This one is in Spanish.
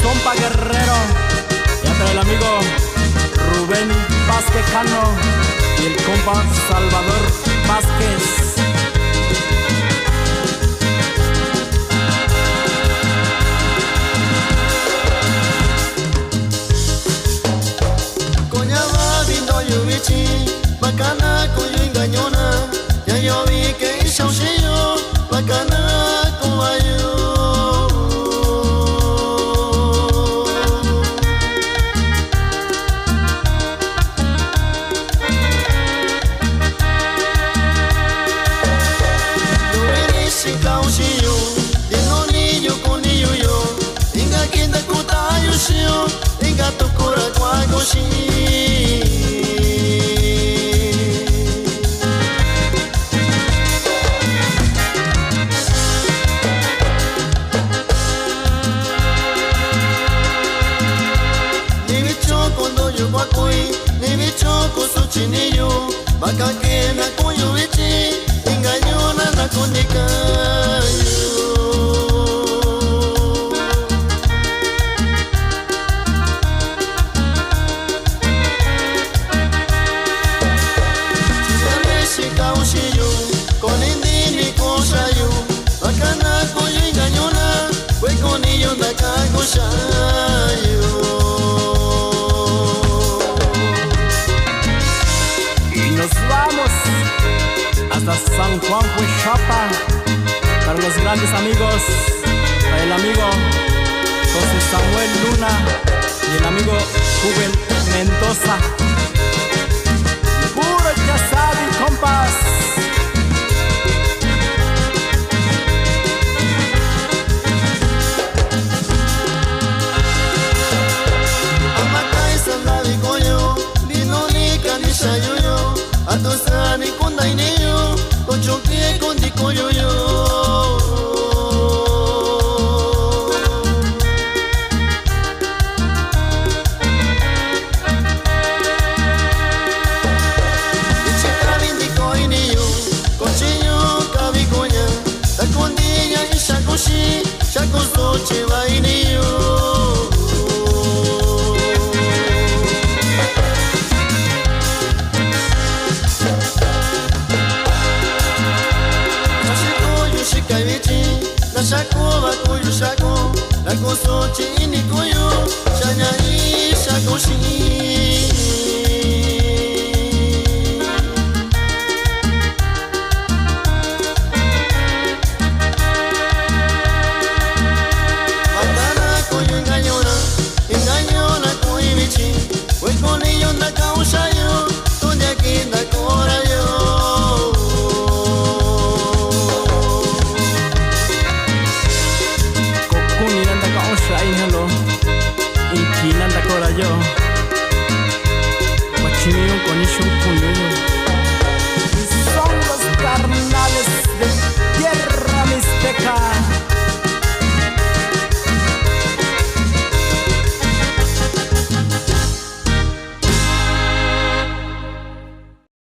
Zompa Guerrero, ya para el amigo Rubén Vázquez Cano y el compa Salvador Vázquez. Coñaba vindo yo bichi, bacana coyo engañona, ya yo vi que shaushio, bacana coayo. Inga tu cura guagoshi Ni bicho cuando yo guacui, ni bicho con su chinillo, vaca que na cuyo bichi, engañó na condika. Con indini cosayo, bacana coyo engañona, fue con ellos de acá cosayo. Y nos vamos hasta San Juan Huixapa para los grandes amigos, para el amigo José Samuel Luna y el amigo Juven Mendoza. Puro ya saben, compas. Sayuyo, atosani kundainiyo, kochokie kondikoyoyo. Ichika bindikoiniyo, kochiyo kabikonya, takondinya ishakoshi, shakosoche vainiyo. Shako bakuyu shako, la koso chini kuyu, shanya shakoshi. Bacana kuyu engañona, engañona kuyu bichi, fue con ellos na causayo, donde aquí na corayo. Inkinanda kora yo, wachimi un konishun kunyo.